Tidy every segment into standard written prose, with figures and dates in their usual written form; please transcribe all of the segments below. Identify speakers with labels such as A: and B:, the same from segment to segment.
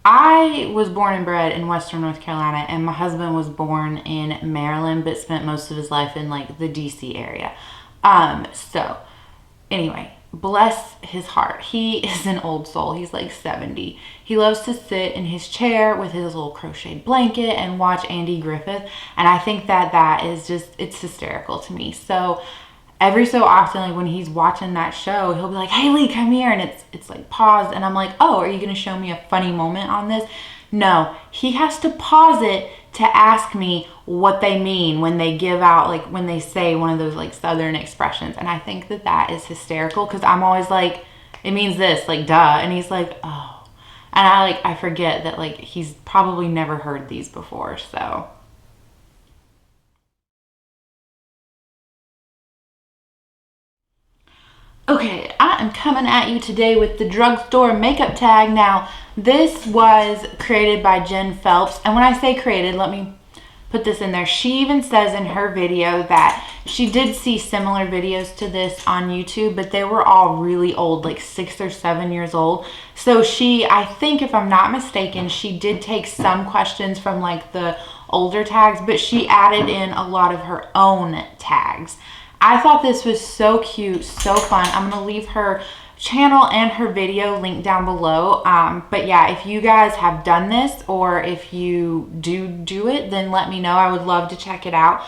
A: I was born and bred in Western North Carolina, and my husband was born in Maryland, but spent most of his life in like the DC area. So anyway, bless his heart. He is an old soul. He's like 70. He loves to sit in his chair with his little crocheted blanket and watch Andy Griffith. And I think that is just, it's hysterical to me. So every so often, like when he's watching that show, he'll be like, "Haley, come here." And it's like paused. And I'm like, "Oh, are you going to show me a funny moment on this?" No, he has to pause it to ask me what they mean when they give out, like when they say one of those like Southern expressions. And I think that is hysterical, because I'm always like, "It means this," like, duh. And he's like, "Oh." And I forget that like he's probably never heard these before. So okay, I am coming at you today with the Drugstore makeup tag. Now, this was created by Jen Phelps. And when I say created, let me put this in there. She even says in her video that she did see similar videos to this on YouTube, but they were all really old, like 6 or 7 years old. So she, I think if I'm not mistaken, she did take some questions from like the older tags, but she added in a lot of her own tags. I thought this was so cute, so fun. I'm going to leave her channel and her video linked down below. But yeah, if you guys have done this, or if you do it, then let me know. I would love to check it out.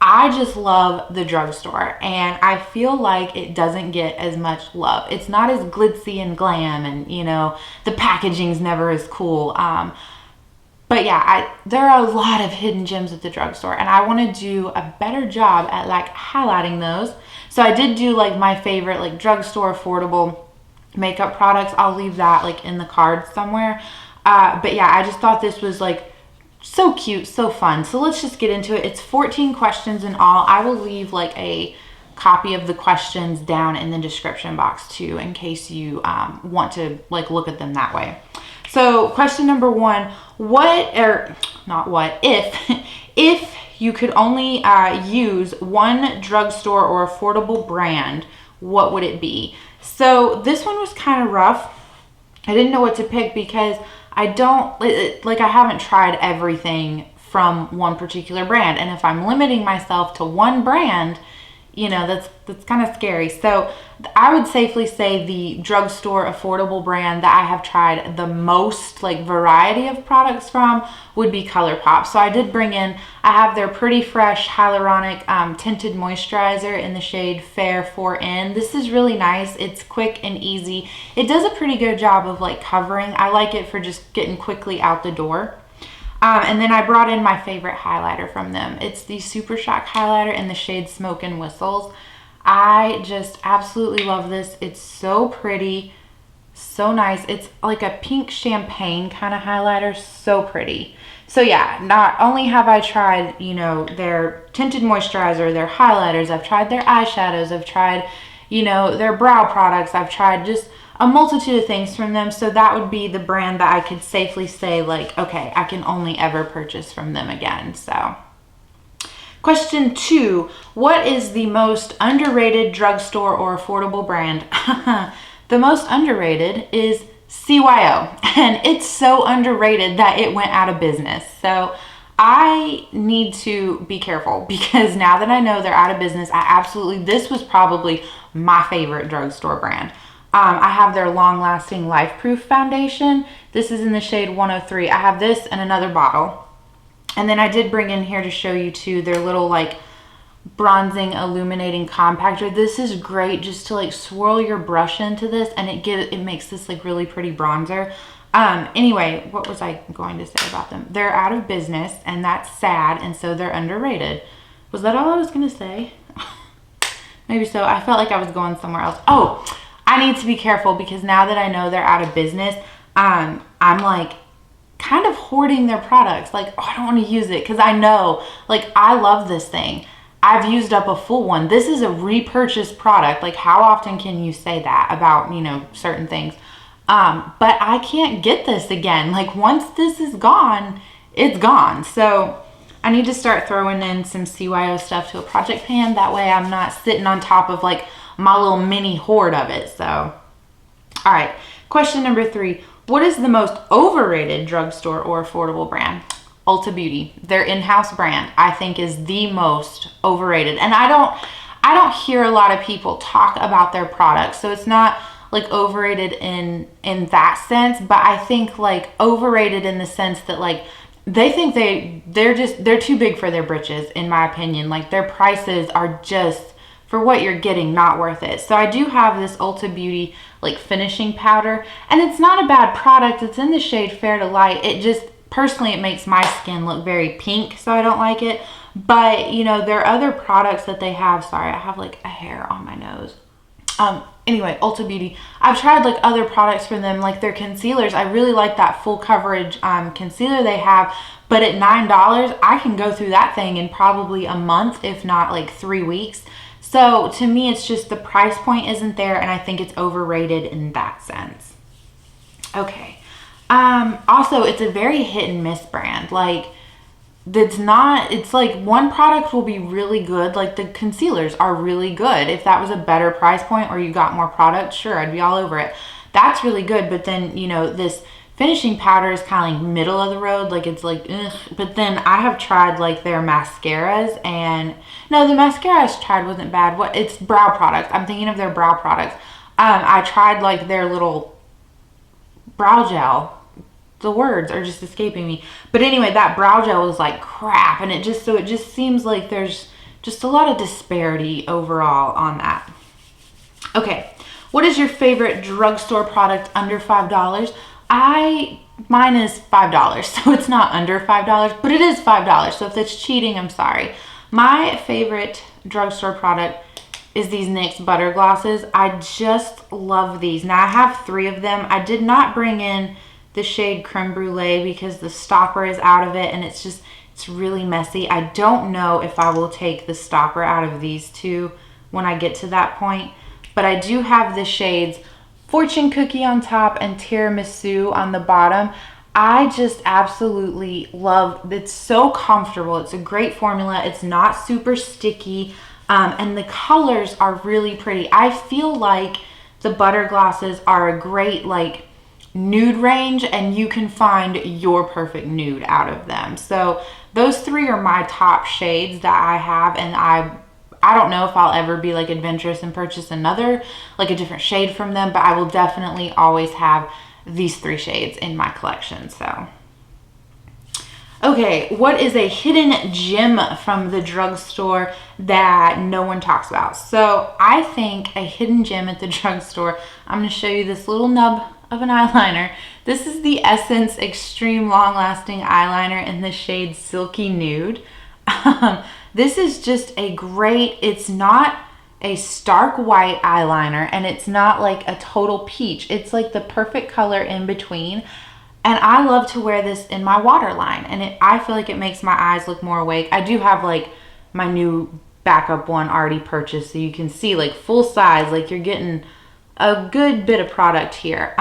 A: I just love the Drugstore, and I feel like it doesn't get as much love. It's not as glitzy and glam, and you know, the packaging's never as cool. But yeah, there are a lot of hidden gems at the Drugstore, and I want to do a better job at like highlighting those. So I did do like my favorite like Drugstore affordable makeup products. I'll leave that like in the cards somewhere. But yeah, I just thought this was like so cute, so fun. So let's just get into it. It's 14 questions in all. I will leave like a copy of the questions down in the description box too, in case you want to like look at them that way. So question number 1, if you could only use one drugstore or affordable brand, what would it be? So this one was kind of rough. I didn't know what to pick, because I haven't tried everything from one particular brand. And if I'm limiting myself to one brand, you know, that's kind of scary. So I would safely say the Drugstore affordable brand that I have tried the most like variety of products from would be ColourPop. So I did bring in, I have their Pretty Fresh Hyaluronic Tinted Moisturizer in the shade Fair 4N. This is really nice. It's quick and easy. It does a pretty good job of like covering. I like it for just getting quickly out the door. And then I brought in my favorite highlighter from them. It's the Super Shock highlighter in the shade Smoke and Whistles. I just absolutely love this. It's so pretty, so nice. It's like a pink champagne kind of highlighter, so pretty. So yeah, not only have I tried, you know, their tinted moisturizer, their highlighters, I've tried their eyeshadows, I've tried, you know, their brow products, I've tried just a multitude of things from them. So that would be the brand that I could safely say like, okay, I can only ever purchase from them again. So question 2, what is the most underrated drugstore or affordable brand? The most underrated is CYO, and it's so underrated that it went out of business. So I need to be careful, because now that I know they're out of business, this was probably my favorite drugstore brand. I have their long-lasting Life Proof foundation. This is in the shade 103. I have this and another bottle. And then I did bring in here to show you too their little like bronzing illuminating compactor. This is great just to like swirl your brush into this, and it makes this like really pretty bronzer. Anyway, what was I going to say about them? They're out of business, and that's sad, and so they're underrated. Was that all I was going to say? Maybe so. I felt like I was going somewhere else. Oh, I need to be careful, because now that I know they're out of business, I'm like kind of hoarding their products. Like, oh, I don't want to use it, because I know, like, I love this thing. I've used up a full one. This is a repurchased product. Like, how often can you say that about, you know, certain things? But I can't get this again. Like, once this is gone, it's gone. So I need to start throwing in some CYO stuff to a project pan. That way I'm not sitting on top of like my little mini hoard of it. So, all right. Question number 3. What is the most overrated drugstore or affordable brand? Ulta Beauty. Their in-house brand, I think, is the most overrated. And I don't hear a lot of people talk about their products, so it's not like overrated in that sense, but I think like overrated in the sense that like they think they're too big for their britches, in my opinion. Like their prices are just, for what you're getting, not worth it. So I do have this Ulta Beauty like finishing powder, and it's not a bad product. It's in the shade Fair to Light. It just, personally, it makes my skin look very pink, so I don't like it. But, you know, there are other products that they have. Sorry, I have like a hair on my nose. Anyway, Ulta Beauty. I've tried like other products from them, like their concealers. I really like that full coverage concealer they have. But at $9, I can go through that thing in probably a month, if not like 3 weeks. So to me, it's just the price point isn't there, and I think it's overrated in that sense. Okay. Also, it's a very hit and miss brand. Like, it's like one product will be really good. Like the concealers are really good. If that was a better price point or you got more product, sure, I'd be all over it. That's really good. But then, you know, this finishing powder is kind of like middle of the road. Like it's like, ugh. But then I have tried like their mascaras, and no, the mascara I tried wasn't bad. It's brow products. I'm thinking of their brow products. I tried like their little brow gel. The words are just escaping me. But anyway, that brow gel was like crap. And it just seems like there's just a lot of disparity overall on that. Okay. What is your favorite drugstore product under $5? Mine is $5. So it's not under $5, but it is $5. So if that's cheating, I'm sorry. My favorite drugstore product is these NYX butter glosses. I just love these. Now I have 3 of them. I did not bring in the shade Creme Brulee because the stopper is out of it, and it's really messy. I don't know if I will take the stopper out of these 2 when I get to that point, but I do have the shades Fortune Cookie on top and Tiramisu on the bottom. I just absolutely love, it's so comfortable. It's a great formula. It's not super sticky, and the colors are really pretty. I feel like the butter glosses are a great like nude range, and you can find your perfect nude out of them. So those 3 are my top shades that I have, and I don't know if I'll ever be like adventurous and purchase another, like a different shade from them, but I will definitely always have these 3 shades in my collection. So okay, what is a hidden gem from the drugstore that no one talks about? So I think a hidden gem at the drugstore, I'm going to show you this little nub of an eyeliner. This is the Essence Extreme Long Lasting Eyeliner in the shade Silky Nude. This is just a great, it's not a stark white eyeliner, and it's not like a total peach. It's like the perfect color in between. And I love to wear this in my waterline, and I feel like it makes my eyes look more awake. I do have like my new backup one already purchased, so you can see like full size, like you're getting a good bit of product here.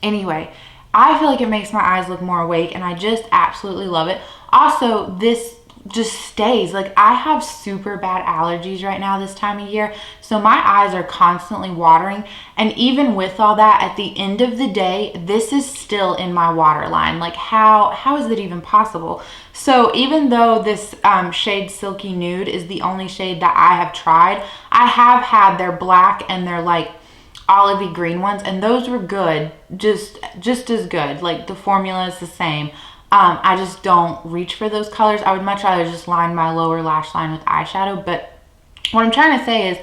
A: Anyway, I feel like it makes my eyes look more awake, and I just absolutely love it. Also, this just stays. Like, I have super bad allergies right now this time of year, so my eyes are constantly watering, and even with all that, at the end of the day, this is still in my waterline. Like, how is it even possible? So even though this shade Silky Nude is the only shade that I have tried, I have had their black and their like olivey green ones, and those were good, just as good. Like, the formula is the same. I just don't reach for those colors. I would much rather just line my lower lash line with eyeshadow. But what I'm trying to say is,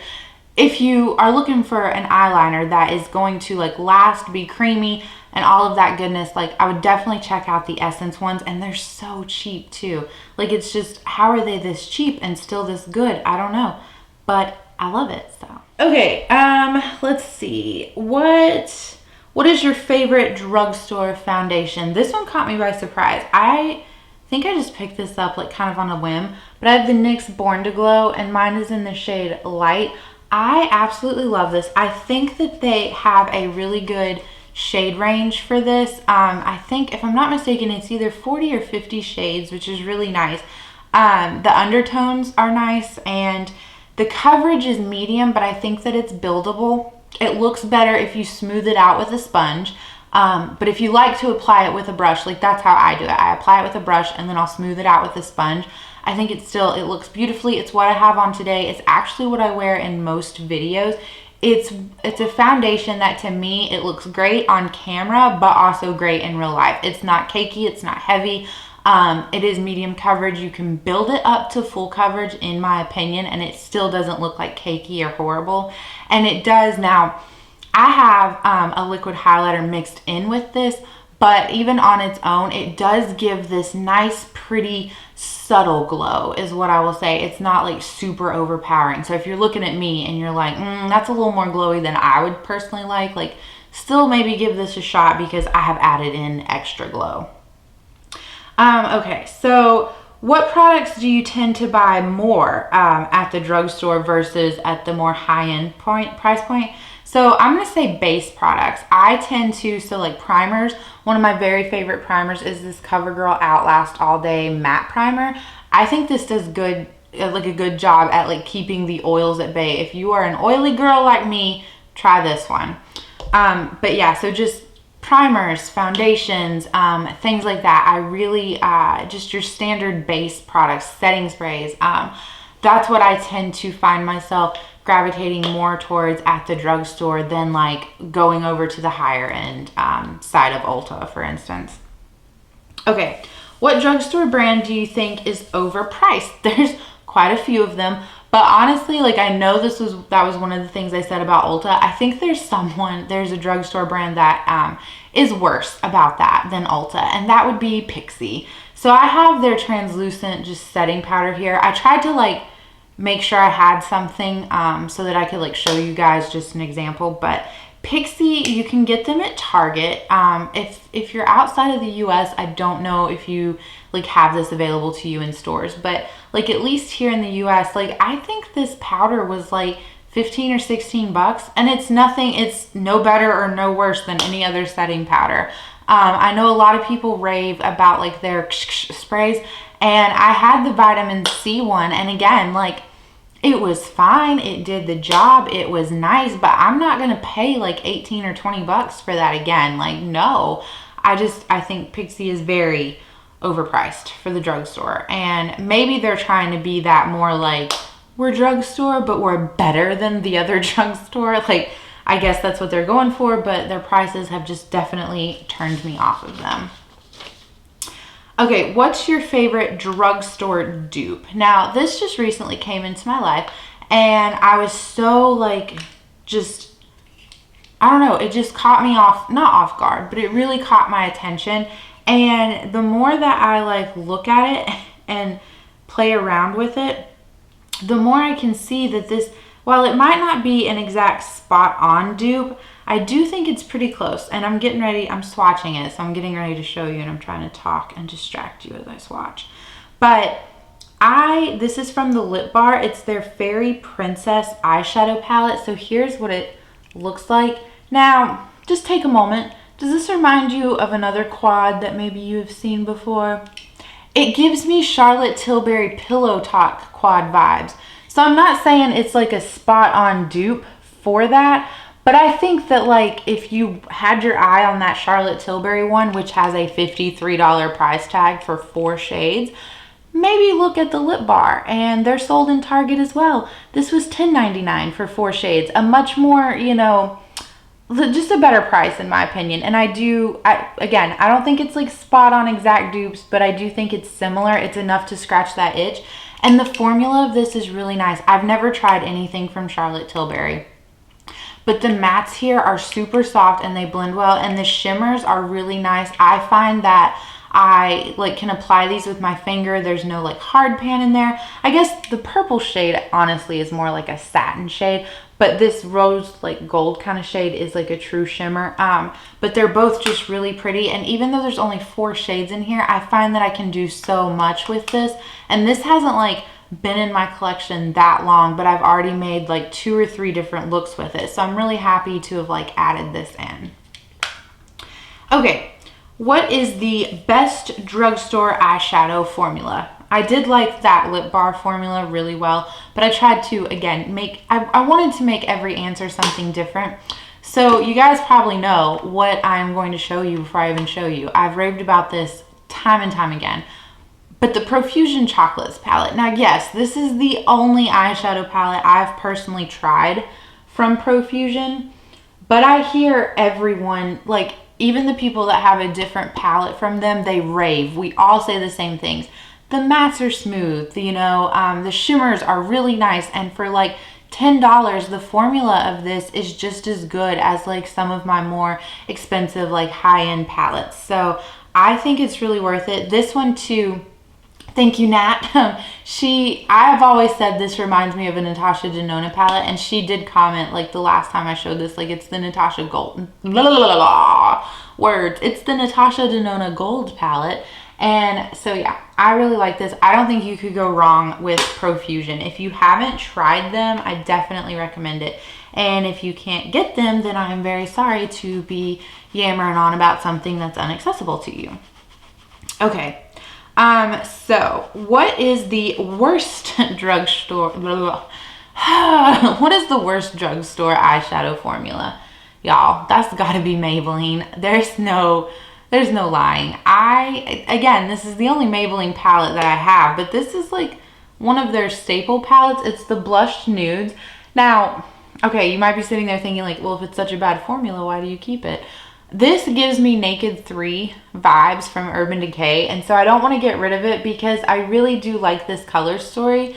A: if you are looking for an eyeliner that is going to like last, be creamy, and all of that goodness, like, I would definitely check out the Essence ones, and they're so cheap too. Like, it's just, how are they this cheap and still this good? I don't know, but I love it. So okay, let's see, what is your favorite drugstore foundation? This one caught me by surprise. I think I just picked this up like kind of on a whim, but I have the NYX Born to Glow, and mine is in the shade Light. I absolutely love this. I think that they have a really good shade range for this. I think, if I'm not mistaken, it's either 40 or 50 shades, which is really nice. The undertones are nice, and the coverage is medium, but I think that it's buildable. It looks better if you smooth it out with a sponge. But if you like to apply it with a brush, like that's how I do it. I apply it with a brush and then I'll smooth it out with a sponge. I think it looks beautifully. It's what I have on today. It's actually what I wear in most videos. It's a foundation that to me, it looks great on camera, but also great in real life. It's not cakey, it's not heavy. It is medium coverage. You can build it up to full coverage in my opinion, and it still doesn't look like cakey or horrible. And it does now. I have a liquid highlighter mixed in with this, but even on its own, it does give this nice, pretty, subtle glow is what I will say. It's not like super overpowering. So if you're looking at me and you're like, that's a little more glowy than I would personally like still maybe give this a shot because I have added in extra glow. Okay, so what products do you tend to buy more at the drugstore versus at the more high-end price point? So I'm going to say base products. I tend to, so like primers, one of my very favorite primers is this CoverGirl Outlast All Day Matte Primer. I think this does good, like a good job at like keeping the oils at bay. If you are an oily girl like me, try this one. But yeah, so just primers, foundations, things like that. I really, just your standard base products, setting sprays. That's what I tend to find myself gravitating more towards at the drugstore than like going over to the higher end side of Ulta, for instance. Okay, what drugstore brand do you think is overpriced? There's quite a few of them, but honestly, like I know that was one of the things I said about Ulta. I think there's a drugstore brand that is worse about that than Ulta, and that would be Pixi. So I have their translucent just setting powder here. I tried to like make sure I had something so that I could like show you guys just an example, but Pixi, you can get them at Target. If you're outside of the US, I don't know if you like have this available to you in stores, but like at least here in the US, like I think this powder was like 15 or 16 bucks, and it's no better or no worse than any other setting powder. I know a lot of people rave about like their sprays, and I had the vitamin C one, and again, like it was fine. It did the job. It was nice, but I'm not going to pay like 18 or 20 bucks for that again. Like, no, I think Pixi is very overpriced for the drugstore, and maybe they're trying to be that more like we're drugstore, but we're better than the other drugstore. Like, I guess that's what they're going for, but their prices have just definitely turned me off of them. Okay, what's your favorite drugstore dupe? Now, this just recently came into my life, and I was so like, I don't know, it just caught me not off guard, but it really caught my attention. And the more that I like look at it and play around with it, the more I can see that this, while it might not be an exact spot on dupe, I do think it's pretty close. And I'm swatching it, so I'm getting ready to show you, and I'm trying to talk and distract you as I swatch. But this is from the Lip Bar. It's their Fairy Princess eyeshadow palette. So here's what it looks like. Now, just take a moment. Does this remind you of another quad that maybe you have seen before? It gives me Charlotte Tilbury Pillow Talk quad vibes. So I'm not saying it's like a spot on dupe for that, but I think that like if you had your eye on that Charlotte Tilbury one, which has a $53 price tag for 4 shades, maybe look at the Lip Bar, and they're sold in Target as well. This was $10.99 for 4 shades, a much more, you know, just a better price in my opinion. And again, I don't think it's like spot on exact dupes, but I do think it's similar. It's enough to scratch that itch. And the formula of this is really nice. I've never tried anything from Charlotte Tilbury, but the mattes here are super soft and they blend well, and the shimmers are really nice. I find that I like can apply these with my finger. There's no like hard pan in there. I guess the purple shade honestly is more like a satin shade, but this rose like gold kind of shade is like a true shimmer. But they're both just really pretty, and even though there's only 4 shades in here, I find that I can do so much with this. And this hasn't like been in my collection that long, but I've already made like 2 or 3 different looks with it, so I'm really happy to have like added this in. Okay, what is the best drugstore eyeshadow formula? I did like that Lip Bar formula really well, but I tried to, again, I wanted to make every answer something different. So you guys probably know what I'm going to show you before I even show you. I've raved about this time and time again. But the Profusion Chocolates palette. Now, yes, this is the only eyeshadow palette I've personally tried from Profusion. But I hear everyone, like even the people that have a different palette from them, they rave. We all say the same things. The mattes are smooth, you know, the shimmers are really nice. And for like $10, the formula of this is just as good as like some of my more expensive like high-end palettes. So I think it's really worth it. This one too, thank you, Nat. I've always said this reminds me of a Natasha Denona palette, and she did comment like the last time I showed this, like it's the Natasha Gold, words. It's the Natasha Denona Gold palette. And so yeah, I really like this. I don't think you could go wrong with Profusion. If you haven't tried them, I definitely recommend it. And if you can't get them, then I'm very sorry to be yammering on about something that's inaccessible to you. Okay. So what is the worst drugstore, what is the worst drugstore eyeshadow formula? Y'all, that's gotta be Maybelline. There's no lying. Again, this is the only Maybelline palette that I have, but this is like one of their staple palettes. It's the Blushed Nudes. Now, okay, you might be sitting there thinking like, well, if it's such a bad formula, why do you keep it? This gives me Naked 3 vibes from Urban Decay, and so I don't want to get rid of it because I really do like this color story.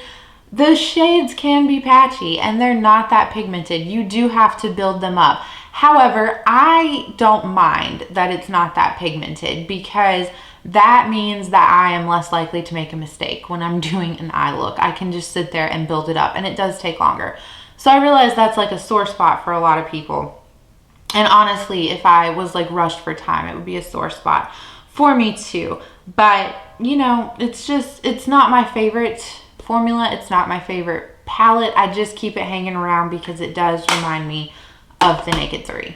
A: The shades can be patchy and they're not that pigmented. You do have to build them up. However, I don't mind that it's not that pigmented because that means that I am less likely to make a mistake when I'm doing an eye look. I can just sit there and build it up, and it does take longer. So I realize that's like a sore spot for a lot of people. And honestly, if I was like rushed for time, it would be a sore spot for me too. But you know, it's not my favorite formula. It's not my favorite palette. I just keep it hanging around because it does remind me of the Naked 3.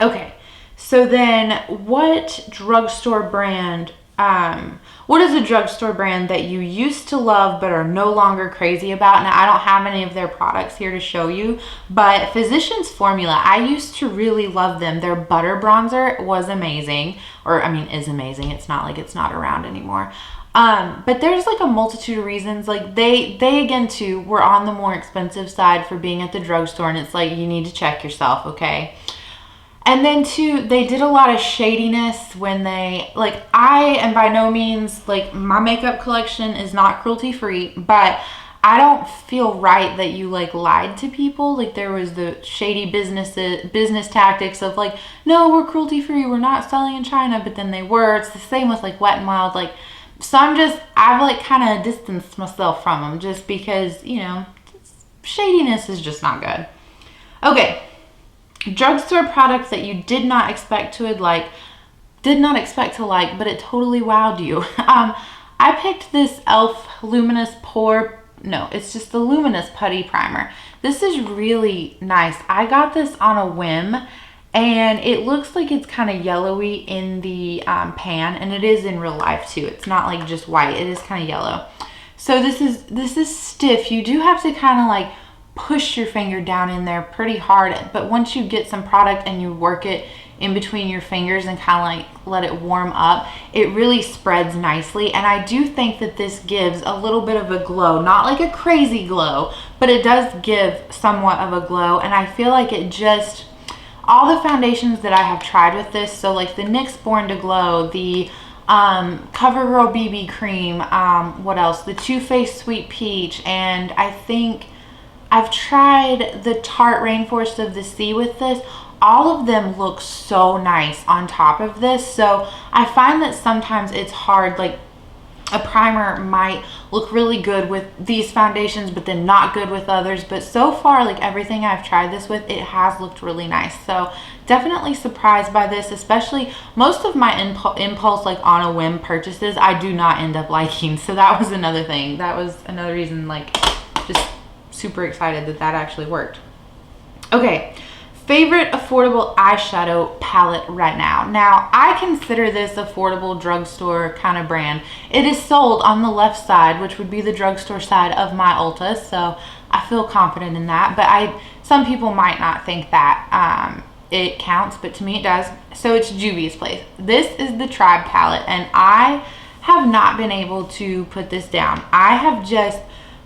A: Okay, so then what drugstore brand, what is a drugstore brand that you used to love but are no longer crazy about? Now, I don't have any of their products here to show you, but Physicians Formula, I used to really love them. Their butter bronzer was amazing, or I mean, is amazing. It's not like it's not around anymore. But there's like a multitude of reasons. Like they again too were on the more expensive side for being at the drugstore, and it's like you need to check yourself, okay? And then too, they did a lot of shadiness when they, like, I am by no means, like, my makeup collection is not cruelty free, but I don't feel right that you like lied to people. Like there was the shady business tactics of like, no, we're cruelty free, we're not selling in China, but then they were. It's the same with like Wet n Wild, like, so I've like kind of distanced myself from them just because, you know, shadiness is just not good. Okay, drugstore products that you did not expect to like, but it totally wowed you. I picked this e.l.f. Luminous it's just the Luminous Putty Primer. This is really nice. I got this on a whim, and it looks like it's kind of yellowy in the pan, and it is in real life too. It's not like just white, it is kind of yellow. So this is stiff. You do have to kind of like push your finger down in there pretty hard, but once you get some product and you work it in between your fingers and kind of like let it warm up, it really spreads nicely. And I do think that this gives a little bit of a glow, not like a crazy glow, but it does give somewhat of a glow. And I feel like it just, all the foundations that I have tried with this, so like the NYX Born to Glow, the CoverGirl BB Cream, what else, the Too Faced Sweet Peach, and I think I've tried the Tarte Rainforest of the Sea with this. All of them look so nice on top of this. So I find that sometimes it's hard, like a primer might look really good with these foundations, but then not good with others. But so far, like everything I've tried this with, it has looked really nice. So definitely surprised by this, especially most of my impulse, like on a whim purchases, I do not end up liking. So that was another thing. That was another reason, like just super excited that that actually worked. Okay. Favorite affordable eyeshadow palette right now. Now, I consider this affordable drugstore kind of brand. It is sold on the left side, which would be the drugstore side of my Ulta, so I feel confident in that. But some people might not think that it counts, but to me it does. So it's Juvia's Place. This is the Tribe palette, and I have not been able to put this down. I have just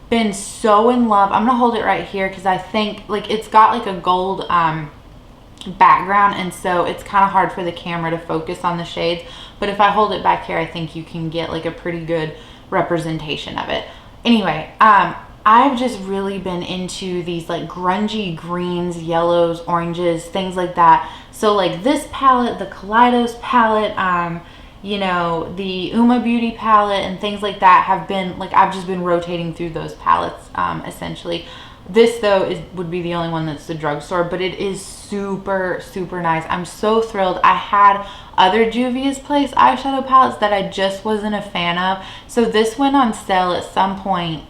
A: been so in love. I'm gonna hold it right here because I think like it's got like a gold background, and so it's kind of hard for the camera to focus on the shades, but if I hold it back here, I think you can get like a pretty good representation of it. Anyway, I've just really been into these like grungy greens, yellows, oranges, things like that. So like this palette, the Kaleidos palette, you know, the Uma Beauty palette and things like that have been like, I've just been rotating through those palettes essentially. This though would be the only one that's the drugstore, but it is super, super nice. I'm so thrilled. I had other Juvia's Place eyeshadow palettes that I just wasn't a fan of. So this went on sale at some point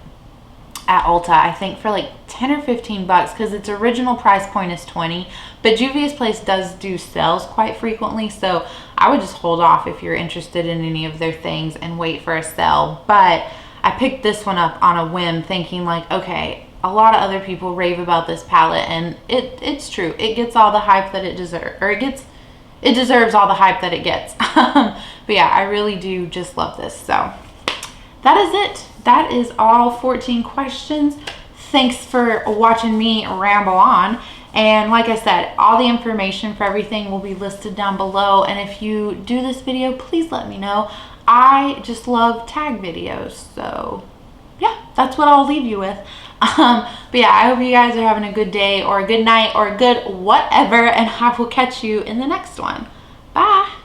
A: at Ulta, I think for like 10 or 15 bucks because its original price point is 20, but Juvia's Place does do sales quite frequently, so I would just hold off if you're interested in any of their things and wait for a sale. But I picked this one up on a whim thinking like, okay, a lot of other people rave about this palette, and it's true. It gets all the hype that it deserves, or it deserves all the hype that it gets. But yeah, I really do just love this. So that is it. That is all 14 questions. Thanks for watching me ramble on. And like I said, all the information for everything will be listed down below. And if you do this video, please let me know. I just love tag videos. So yeah, that's what I'll leave you with. But yeah, I hope you guys are having a good day or a good night or a good whatever. And I will catch you in the next one. Bye.